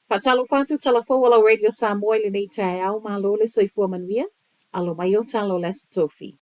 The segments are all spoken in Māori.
Fatalo fatu talafo wala radio Samoa le nei tae au malo le soifua manuia, alo mai o talo les tofi.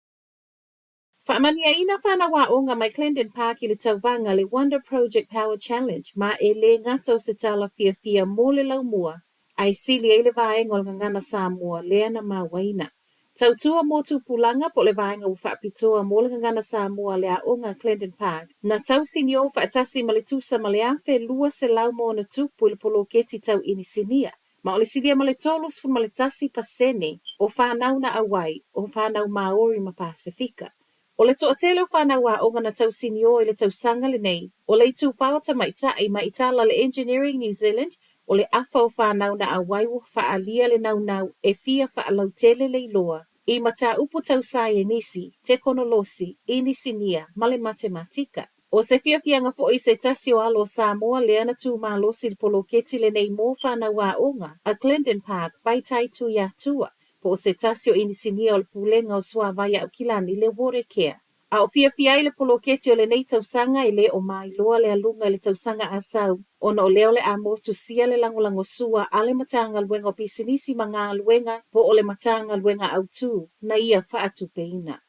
Whaamania ina whana wā o ngā mai Clendon Park i le tauvanga le Wonder Project Power Challenge ma e le ngato se tala fia mō le laumua, ai sili e le vaenga o ngana Samoa lea na mā waina. Tautua mō tūpulanga po le vaenga u whaapitoa mō le ngana Samoa lea o ngā Clendon Park. Ngā tau sinio whaatasi ma le tusa ma le awhe lua se lau mō na tupu le polo keti tau inisinia. Ma o le silia ma le tolos fu ma le tasi pasene o whanau na awai o whanau Maori ma Pasifika. O le toʻatele o whanau a o ngana tau sinio i le tau sanga le nei, o le tūpao ta maitai ma itala le Engineering New Zealand, o le afa o whanau na awai o whaalia le nau e fia whaalau tele le iloa, i mata upu tau sae nisi, tekonolosi, inisinia, ma le matematika. O se fianga fo i se tasi o alo Samoa le ana tū malosi le polo keti le nei mō whanau a onga, a Clendon Park, pai tai tu ia tua. Po se tasio inisinia o le pulenga o sua vaya au kilani le wore kea. A o fia i le poloketi o le nei tausanga i le o mai loa le alunga i le tausanga asau. Ona o leo le a motu sia le langolango sua a le matanga luenga o pisinisi ma ngā luenga po o le matanga luenga au tū na ia whaatu peina.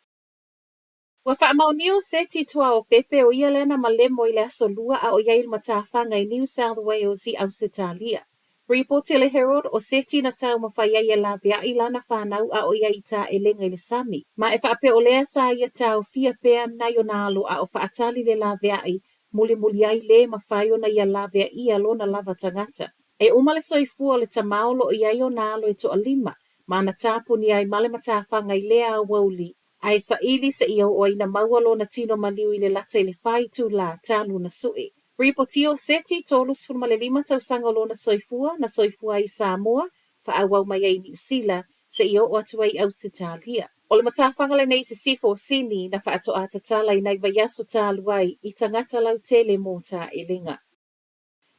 Ua whaamaunio seti tua o pepe o ia lena ma lemo i le aso lua a o iail matawhanga i New South Wales i Ausitalia. Reporte le Herald o seti na tau mawhaia ia la vea i lana whanau a o ia i tā e lenga i le sami. Ma e whaape o lea sa ia tau fia pea na yo nalo a o whaatali le la vea i muli ai le mawhaio na ia la vea i alona lava tangata. E umale soifua le tamaolo i ai o nalo e to alima. Ma na tapu ni ai male matawhanga i lea a wauli. Ai sa ili sa ia o ina maualo na tino maliu i le lata i le whai tu la talu na sui. Ripotio seti tolus furma le lima tau sangolo na soifua i Samoa, whaawau mai ai New Zealand, se i o atua i Ausitalia. O le matawhanga le nei se sifo sini na whaato a tatala i nai vaiaso tāluai i tangata lau tele mō tā e linga.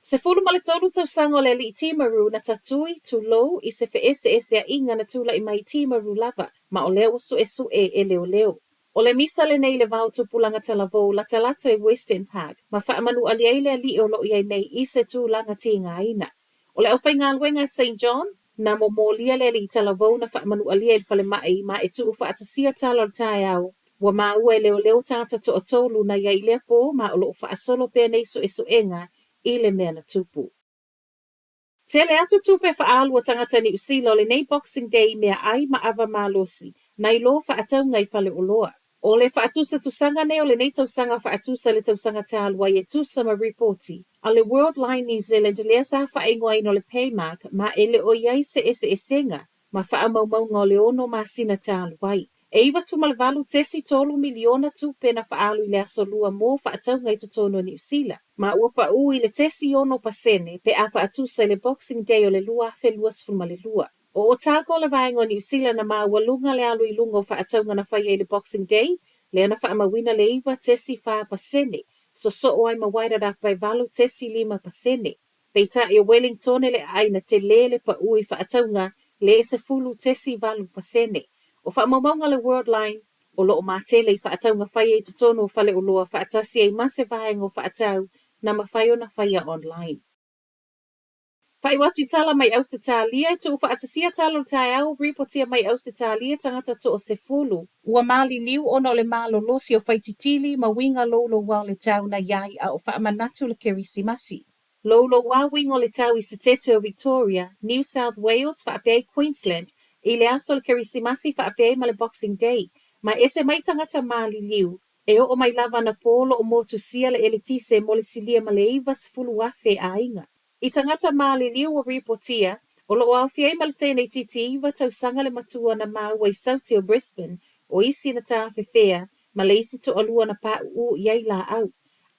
Se fulu ma le tolu tau sango le li timaru na tatui tu lou i se fe ese a inga na tula i mai timaru lava, ma o leo su e leo. O le misa le nei le vau tupulanga talavou la talata i Western Park, ma whaamanu aliai le ali o lo iai nei i se tūlanga ti ngā ina. O le awhai ngā luenga St. John, na momolia le li talavou na whaamanu aliai le whale mai ma e tu whaatasia tala o tae au. Wa maa ua e leo tata to o tolu na iai le po ma o lo whaasolo pēr nei so enga i le mea na tupu. Tele atu tupe whaalu o tangata ni usila o le nei Boxing Day mea ai ma ava malosi, na i lo whaatau ngai whale o loa. O le whaatusa tusanga ne o le nei tausanga whaatusa le tausanga tālua e tusa ma reporti. A le World Line New Zealand lea sa whaingoa ino le paymark ma ele o iai se esenga ma whaamaumau le ono ma sina tāluai. E iwa sumalvalu tesi tolu miliona tupe na whaalu i le aso lua mō whaatau ngai tutono New Zealand. Ma uapa i le tesi ono pasene pe a whaatusa le Boxing Day o le lua whelua sfuma le lua. O tako le vaenga o New Zealand na maa walunga le alu i lunga o whaataunga na whaia le Boxing Day, le ana whaamawina le iwa tesi 5%, so o ai mawaira rapai valu tesi 5%. Peita i o Wellington le aina te lele pa ui whaataunga le ese fulu tesi 5%. O whaamaunga le World Line, o loo mātele i whaataunga whaia i tutono o whale o loa whaatasi ai mase vaenga o whaatau na mawhaio na whaia online. Whai watu tala mai Ausitalia, tu whaatasia tala o tae au, ripotia mai Ausitalia tangata to o se fulu. Ua mali liu ono le malo losi o whaititili ma winga lolo wau le tau na iai a o whaamanatu le kerisimasi. Lolo wau wingo le tau i se tete o Victoria, New South Wales, whaapei Queensland, i le aso le kerisimasi whaapei ma le Boxing Day, ma ese mai tangata mali liu, e o mai lava na polo o motu sia le elitise mo le silia ma le ivas fulu wafe a inga. I tangata maali liu o ripotia, o lo au fiei malte nei titi iwa tau sanga le matua na maua i sauti o Brisbane, o isi na tāwhewhea, ma le isi to alua na pā u iai la au.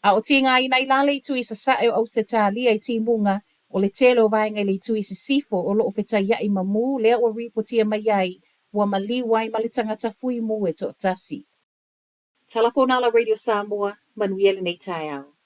A o tinga i nai lale i tu i sa sae o Ausitalia i timunga, o le telo vaenga le tu i sa sifo o lo o wheta iai mamu, lea o ripotia mai iai, wa mali wai ma le tangata fui mu e to tasi. Telefonala Radio Samoa, manuele nei tai au.